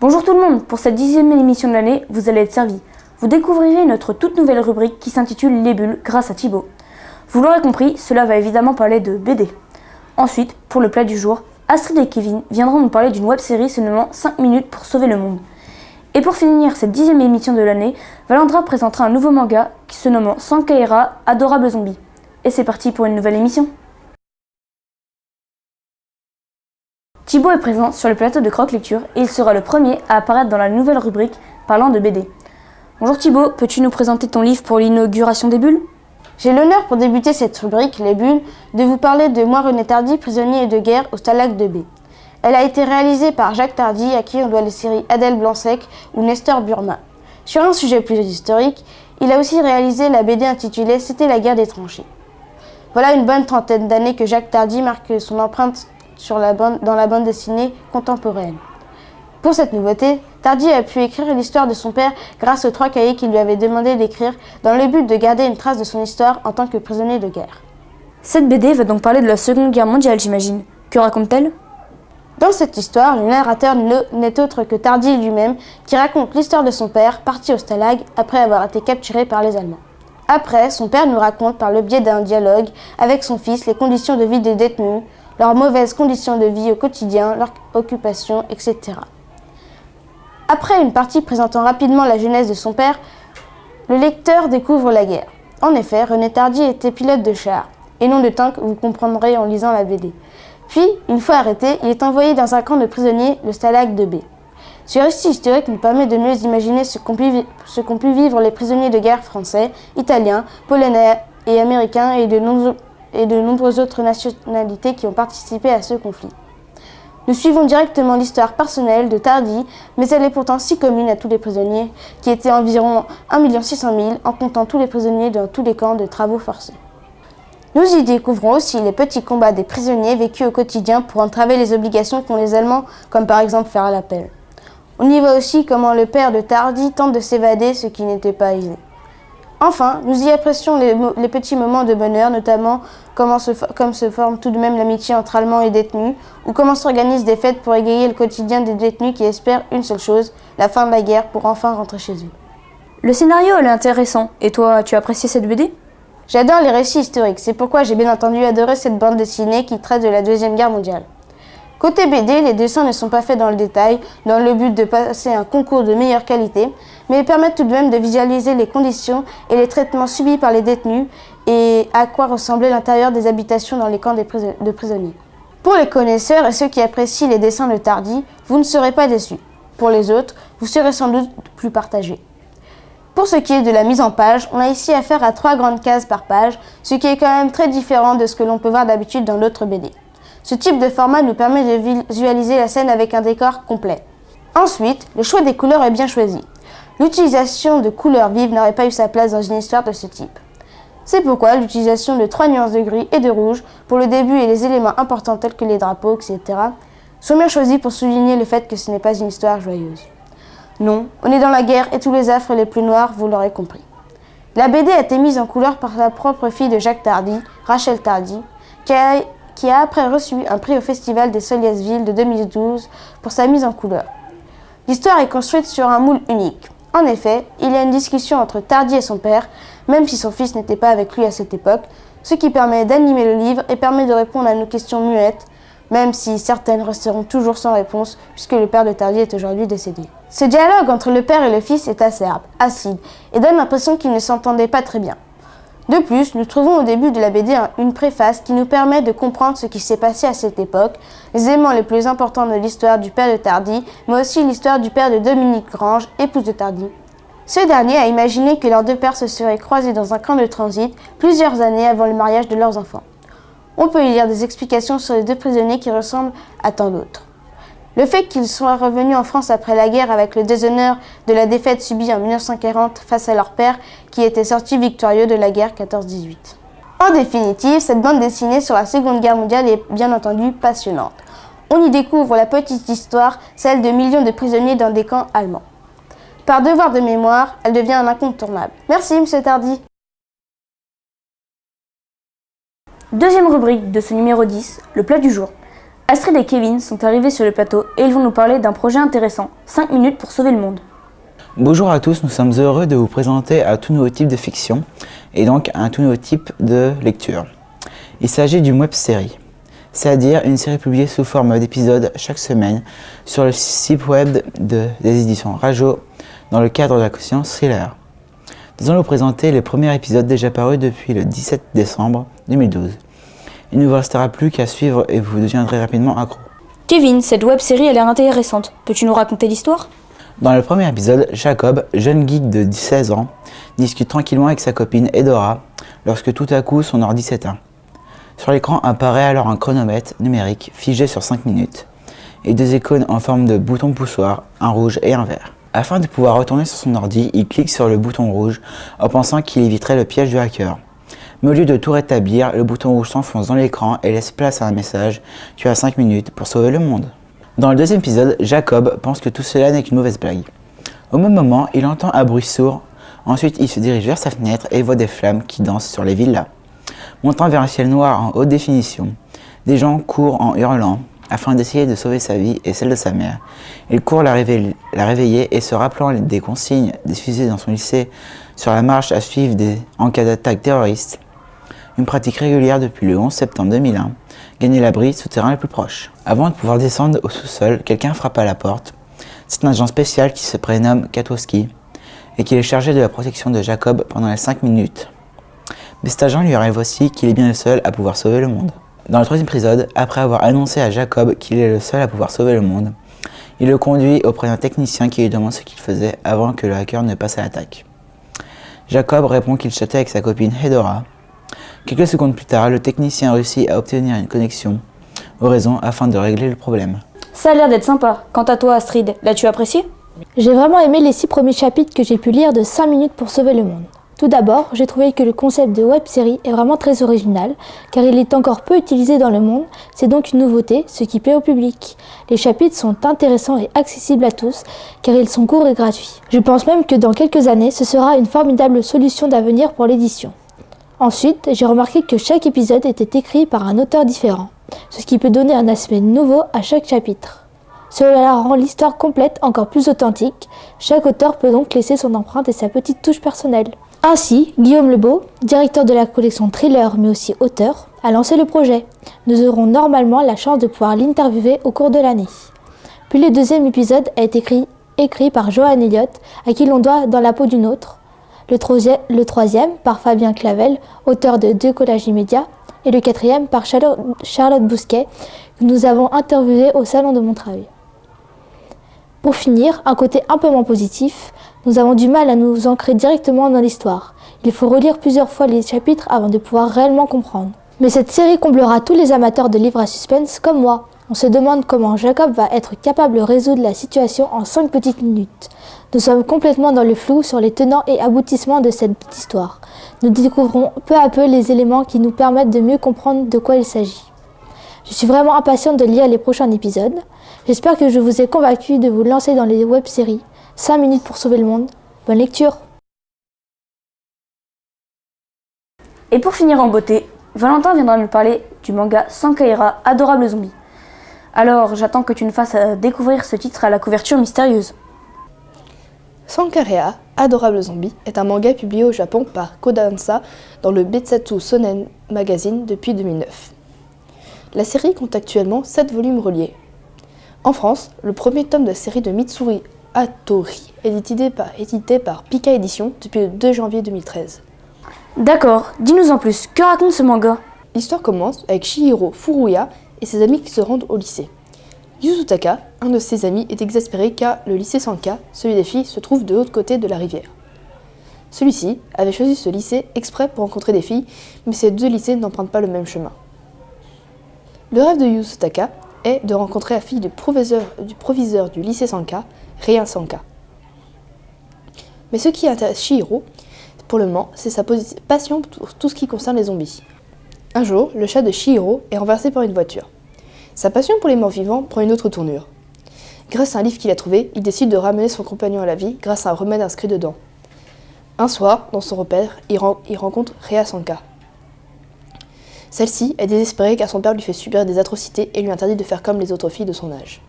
Bonjour tout le monde, pour cette 10e émission de l'année, vous allez être servis. Vous découvrirez notre toute nouvelle rubrique qui s'intitule Les Bulles grâce à Thibaut. Vous l'aurez compris, cela va évidemment parler de BD. Ensuite, pour le plat du jour, Astrid et Kevin viendront nous parler d'une web-série se nommant 5 minutes pour sauver le monde. Et pour finir cette 10e émission de l'année, Valandra présentera un nouveau manga qui se nomme Sankaira, Adorable Zombie. Et c'est parti pour une nouvelle émission. Thibaut est présent sur le plateau de Croque Lecture et il sera le premier à apparaître dans la nouvelle rubrique parlant de BD. Bonjour Thibaut, peux-tu nous présenter ton livre pour l'inauguration des Bulles ? J'ai l'honneur pour débuter cette rubrique, Les Bulles, de vous parler de Moi René Tardy, prisonnier de guerre au Stalag de B. Elle a été réalisée par Jacques Tardy, à qui on doit les séries Adèle Blanc-Sec ou Nestor Burma. Sur un sujet plus historique, il a aussi réalisé la BD intitulée C'était la guerre des tranchées. Voilà une bonne trentaine d'années que Jacques Tardy marque son empreinte dans la bande dessinée contemporaine. Pour cette nouveauté, Tardy a pu écrire l'histoire de son père grâce aux 3 cahiers qu'il lui avait demandé d'écrire dans le but de garder une trace de son histoire en tant que prisonnier de guerre. Cette BD va donc parler de la Seconde Guerre mondiale, j'imagine. Que raconte-t-elle ? Dans cette histoire, le narrateur n'est autre que Tardy lui-même qui raconte l'histoire de son père parti au Stalag après avoir été capturé par les Allemands. Après, son père nous raconte par le biais d'un dialogue avec son fils les conditions de vie des détenus, leurs mauvaises conditions de vie au quotidien, leur occupation, etc. Après une partie présentant rapidement la jeunesse de son père, le lecteur découvre la guerre. En effet, René Tardy était pilote de char, et non de tank, vous comprendrez en lisant la BD. Puis, une fois arrêté, il est envoyé dans un camp de prisonniers, le Stalag de B. Ce récit historique nous permet de mieux imaginer ce qu'ont pu vivre les prisonniers de guerre français, italiens, polonais et américains et de nombreuses autres nationalités qui ont participé à ce conflit. Nous suivons directement l'histoire personnelle de Tardy, mais elle est pourtant si commune à tous les prisonniers, qui étaient environ 1 600 000 en comptant tous les prisonniers dans tous les camps de travaux forcés. Nous y découvrons aussi les petits combats des prisonniers vécus au quotidien pour entraver les obligations qu'ont les Allemands, comme par exemple faire l'appel. On y voit aussi comment le père de Tardy tente de s'évader, ce qui n'était pas aisé. Enfin, nous y apprécions les petits moments de bonheur, notamment comme se forme tout de même l'amitié entre Allemands et détenus, ou comment s'organisent des fêtes pour égayer le quotidien des détenus qui espèrent une seule chose, la fin de la guerre pour enfin rentrer chez eux. Le scénario est intéressant, et toi, tu as apprécié cette BD ? J'adore les récits historiques, c'est pourquoi j'ai bien entendu adoré cette bande dessinée qui traite de la Deuxième Guerre mondiale. Côté BD, les dessins ne sont pas faits dans le détail, dans le but de passer un concours de meilleure qualité, mais ils permettent tout de même de visualiser les conditions et les traitements subis par les détenus et à quoi ressemblait l'intérieur des habitations dans les camps de prisonniers. Pour les connaisseurs et ceux qui apprécient les dessins de Tardy, vous ne serez pas déçus. Pour les autres, vous serez sans doute plus partagés. Pour ce qui est de la mise en page, on a ici affaire à 3 grandes cases par page, ce qui est quand même très différent de ce que l'on peut voir d'habitude dans d'autres BD. Ce type de format nous permet de visualiser la scène avec un décor complet. Ensuite, le choix des couleurs est bien choisi. L'utilisation de couleurs vives n'aurait pas eu sa place dans une histoire de ce type. C'est pourquoi l'utilisation de 3 nuances de gris et de rouge pour le début et les éléments importants tels que les drapeaux, etc. sont bien choisis pour souligner le fait que ce n'est pas une histoire joyeuse. Non, on est dans la guerre et tous les affres les plus noirs, vous l'aurez compris. La BD a été mise en couleur par la propre fille de Jacques Tardy, Rachel Tardy, qui a après reçu un prix au Festival des Soliasvilles de 2012 pour sa mise en couleur. L'histoire est construite sur un moule unique. En effet, il y a une discussion entre Tardy et son père, même si son fils n'était pas avec lui à cette époque, ce qui permet d'animer le livre et permet de répondre à nos questions muettes, même si certaines resteront toujours sans réponse, puisque le père de Tardy est aujourd'hui décédé. Ce dialogue entre le père et le fils est acerbe, acide, et donne l'impression qu'ils ne s'entendaient pas très bien. De plus, nous trouvons au début de la BD une préface qui nous permet de comprendre ce qui s'est passé à cette époque, les éléments les plus importants de l'histoire du père de Tardy, mais aussi l'histoire du père de Dominique Grange, épouse de Tardy. Ce dernier a imaginé que leurs 2 pères se seraient croisés dans un camp de transit plusieurs années avant le mariage de leurs enfants. On peut y lire des explications sur les 2 prisonniers qui ressemblent à tant d'autres. Le fait qu'ils soient revenus en France après la guerre avec le déshonneur de la défaite subie en 1940 face à leur père qui était sorti victorieux de la guerre 14-18. En définitive, cette bande dessinée sur la Seconde Guerre mondiale est bien entendu passionnante. On y découvre la petite histoire, celle de millions de prisonniers dans des camps allemands. Par devoir de mémoire, elle devient un incontournable. Merci, Monsieur Tardy. Deuxième rubrique de ce numéro 10, le plat du jour. Astrid et Kevin sont arrivés sur le plateau et ils vont nous parler d'un projet intéressant, 5 minutes pour sauver le monde. Bonjour à tous, nous sommes heureux de vous présenter un tout nouveau type de fiction et donc un tout nouveau type de lecture. Il s'agit d'une web-série, c'est-à-dire une série publiée sous forme d'épisodes chaque semaine sur le site web des éditions Rajo dans le cadre de la collection Thriller. Nous allons vous présenter les premiers épisodes déjà parus depuis le 17 décembre 2012. Il ne vous restera plus qu'à suivre et vous deviendrez rapidement accro. Kevin, cette web-série a l'air intéressante. Peux-tu nous raconter l'histoire ? Dans le premier épisode, Jacob, jeune geek de 16 ans, discute tranquillement avec sa copine Edora lorsque tout à coup son ordi s'éteint. Sur l'écran apparaît alors un chronomètre numérique figé sur 5 minutes et deux icônes en forme de bouton poussoir, un rouge et un vert. Afin de pouvoir retourner sur son ordi, il clique sur le bouton rouge en pensant qu'il éviterait le piège du hacker. Mais au lieu de tout rétablir, le bouton rouge s'enfonce dans l'écran et laisse place à un message « Tu as 5 minutes pour sauver le monde ». Dans le deuxième épisode, Jacob pense que tout cela n'est qu'une mauvaise blague. Au même moment, il entend un bruit sourd. Ensuite, il se dirige vers sa fenêtre et voit des flammes qui dansent sur les villas. Montant vers un ciel noir en haute définition, des gens courent en hurlant afin d'essayer de sauver sa vie et celle de sa mère. Il court la réveiller et se rappelant des consignes diffusées dans son lycée sur la marche à suivre en cas d'attaque terroriste, une pratique régulière depuis le 11 septembre 2001, gagner l'abri souterrain le plus proche. Avant de pouvoir descendre au sous-sol, quelqu'un frappe à la porte. C'est un agent spécial qui se prénomme Katowski et qui est chargé de la protection de Jacob pendant les 5 minutes. Mais cet agent lui arrive aussi qu'il est bien le seul à pouvoir sauver le monde. Dans le troisième épisode, après avoir annoncé à Jacob qu'il est le seul à pouvoir sauver le monde, il le conduit auprès d'un technicien qui lui demande ce qu'il faisait avant que le hacker ne passe à l'attaque. Jacob répond qu'il chatait avec sa copine Hedora. Quelques secondes plus tard, le technicien réussit à obtenir une connexion au réseau afin de régler le problème. Ça a l'air d'être sympa. Quant à toi, Astrid, l'as-tu apprécié ? J'ai vraiment aimé les 6 premiers chapitres que j'ai pu lire de 5 minutes pour sauver le monde. Tout d'abord, j'ai trouvé que le concept de web-série est vraiment très original, car il est encore peu utilisé dans le monde, c'est donc une nouveauté, ce qui plaît au public. Les chapitres sont intéressants et accessibles à tous, car ils sont courts et gratuits. Je pense même que dans quelques années, ce sera une formidable solution d'avenir pour l'édition. Ensuite, j'ai remarqué que chaque épisode était écrit par un auteur différent, ce qui peut donner un aspect nouveau à chaque chapitre. Cela rend l'histoire complète encore plus authentique, chaque auteur peut donc laisser son empreinte et sa petite touche personnelle. Ainsi, Guillaume Lebeau, directeur de la collection Thriller mais aussi auteur, a lancé le projet. Nous aurons normalement la chance de pouvoir l'interviewer au cours de l'année. Puis le deuxième épisode est écrit par Johan Elliott, à qui l'on doit Dans la peau d'une autre. Le troisième par Fabien Clavel, auteur de Deux collages immédiats. Et le quatrième par Charlotte Bousquet, que nous avons interviewé au Salon de Montreuil. Pour finir, un côté un peu moins positif, nous avons du mal à nous ancrer directement dans l'histoire. Il faut relire plusieurs fois les chapitres avant de pouvoir réellement comprendre. Mais cette série comblera tous les amateurs de livres à suspense comme moi. On se demande comment Jacob va être capable de résoudre la situation en 5 petites minutes. Nous sommes complètement dans le flou sur les tenants et aboutissements de cette histoire. Nous découvrons peu à peu les éléments qui nous permettent de mieux comprendre de quoi il s'agit. Je suis vraiment impatiente de lire les prochains épisodes. J'espère que je vous ai convaincu de vous lancer dans les web-séries. 5 minutes pour sauver le monde. Bonne lecture! Et pour finir en beauté, Valentin viendra nous parler du manga Sankaira, Adorable Zombie. Alors, j'attends que tu nous fasses découvrir ce titre à la couverture mystérieuse. Sankaira, Adorable Zombie est un manga publié au Japon par Kodansha dans le Betsatsu Shonen Magazine depuis 2009. La série compte actuellement 7 volumes reliés. En France, le premier tome de la série de Mitsuri Hattori est édité par Pika Édition depuis le 2 janvier 2013. D'accord, dis-nous en plus, que raconte ce manga ? L'histoire commence avec Shihiro Furuya et ses amis qui se rendent au lycée. Yuzutaka, un de ses amis, est exaspéré car le lycée Sanka, celui des filles, se trouve de l'autre côté de la rivière. Celui-ci avait choisi ce lycée exprès pour rencontrer des filles, mais ces deux lycées n'empruntent pas le même chemin. Le rêve de Yuzutaka est de rencontrer la fille du proviseur du lycée Sanka, Rei Sanka. Mais ce qui intéresse Shihiro, pour le moment, c'est sa passion pour tout ce qui concerne les zombies. Un jour, le chat de Shihiro est renversé par une voiture. Sa passion pour les morts vivants prend une autre tournure. Grâce à un livre qu'il a trouvé, il décide de ramener son compagnon à la vie grâce à un remède inscrit dedans. Un soir, dans son repère, il rencontre Rei Sanka. Celle-ci est désespérée car son père lui fait subir des atrocités et lui interdit de faire comme les autres filles de son âge.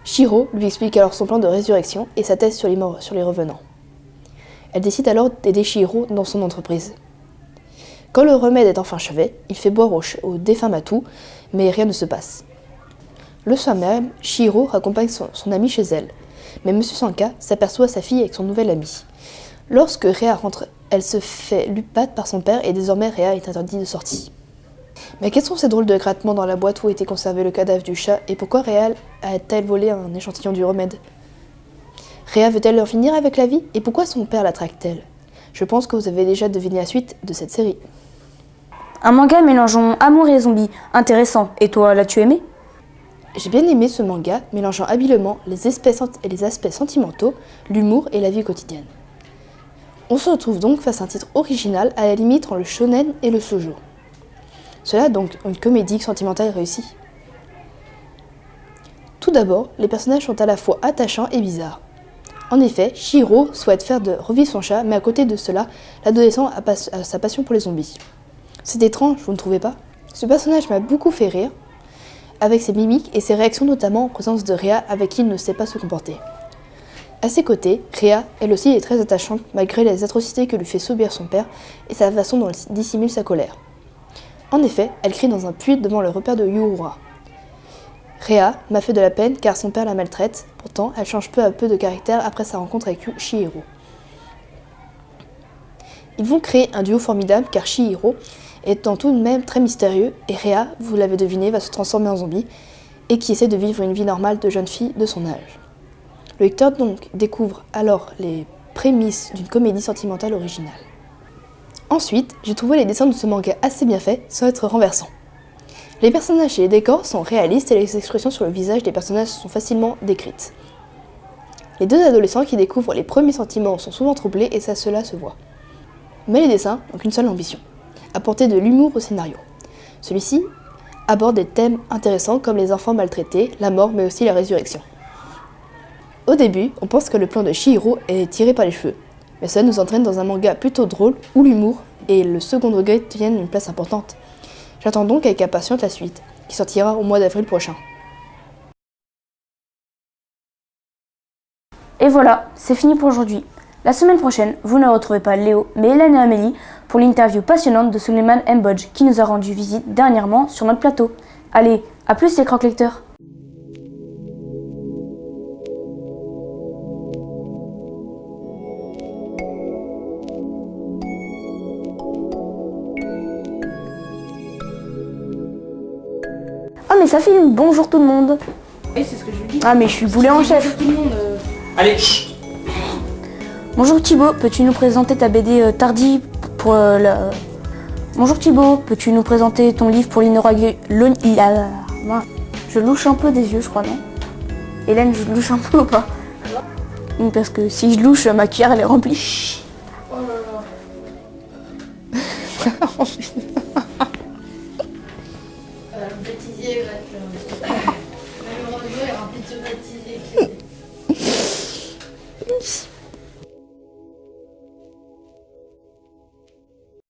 Shiro lui explique alors son plan de résurrection et sa thèse sur les morts, sur les revenants. Elle décide alors d'aider Shihiro dans son entreprise. Quand le remède est enfin achevé, il fait boire au défunt Matou, mais rien ne se passe. Le soir même, Shihiro raccompagne son amie chez elle, mais M. Sanka s'aperçoit sa fille avec son nouvel ami. Lorsque Réa rentre, elle se fait battre par son père et désormais Réa est interdite de sortie. Mais quels sont ces drôles de grattements dans la boîte où était conservé le cadavre du chat et pourquoi Réa a-t-elle volé un échantillon du remède? Réa veut-elle en finir avec la vie et pourquoi son père la traque-t-elle? Je pense que vous avez déjà deviné la suite de cette série. Un manga mélangeant amour et zombies, intéressant. Et toi, l'as-tu aimé? J'ai bien aimé ce manga mélangeant habilement les aspects sentimentaux, l'humour et la vie quotidienne. On se retrouve donc face à un titre original à la limite entre le shonen et le shoujo. Cela donc une comédie sentimentale réussie. Tout d'abord, les personnages sont à la fois attachants et bizarres. En effet, Shihiro souhaite revivre son chat, mais à côté de cela, l'adolescent a sa passion pour les zombies. C'est étrange, vous ne trouvez pas? Ce personnage m'a beaucoup fait rire, avec ses mimiques et ses réactions notamment en présence de Réa avec qui il ne sait pas se comporter. À ses côtés, Réa, elle aussi, est très attachante malgré les atrocités que lui fait subir son père et sa façon dont elle dissimule sa colère. En effet, elle crie dans un puits devant le repère de Yuura. Réa m'a fait de la peine car son père la maltraite, pourtant elle change peu à peu de caractère après sa rencontre avec Shihiro. Ils vont créer un duo formidable car Shihiro étant tout de même très mystérieux et Réa, vous l'avez deviné, va se transformer en zombie et qui essaie de vivre une vie normale de jeune fille de son âge. Le lecteur donc découvre alors les prémices d'une comédie sentimentale originale. Ensuite, j'ai trouvé les dessins de ce manga assez bien faits sans être renversants. Les personnages et les décors sont réalistes et les expressions sur le visage des personnages sont facilement décrites. Les deux adolescents qui découvrent les premiers sentiments sont souvent troublés et cela se voit. Mais les dessins n'ont qu'une seule ambition, apporter de l'humour au scénario. Celui-ci aborde des thèmes intéressants comme les enfants maltraités, la mort mais aussi la résurrection. Au début, on pense que le plan de Shihiro est tiré par les cheveux, mais cela nous entraîne dans un manga plutôt drôle où l'humour et le second degré tiennent une place importante. J'attends donc avec impatience la suite, qui sortira au mois d'avril prochain. Et voilà, c'est fini pour aujourd'hui. La semaine prochaine, vous ne retrouvez pas Léo, mais Hélène et Amélie pour l'interview passionnante de Suleiman Mbodj qui nous a rendu visite dernièrement sur notre plateau. Allez, à plus les croque-lecteurs! Ah mais ça filme, bonjour tout le monde. Oui, c'est ce que je lui dis. Ah mais je suis boulet en chef. Tout le monde. Allez, Bonjour Thibaut, peux-tu nous présenter ta BD Tardy pour la... Bonjour Thibaut, peux-tu nous présenter ton livre pour l'inauguration... Je louche un peu des yeux, je crois, non? Hélène, je louche un peu ou pas? Oui, parce que si je louche, ma cuillère elle est remplie. oh là là. Le bêtisier va être... Le rendez-vous est rempli de bêtisier.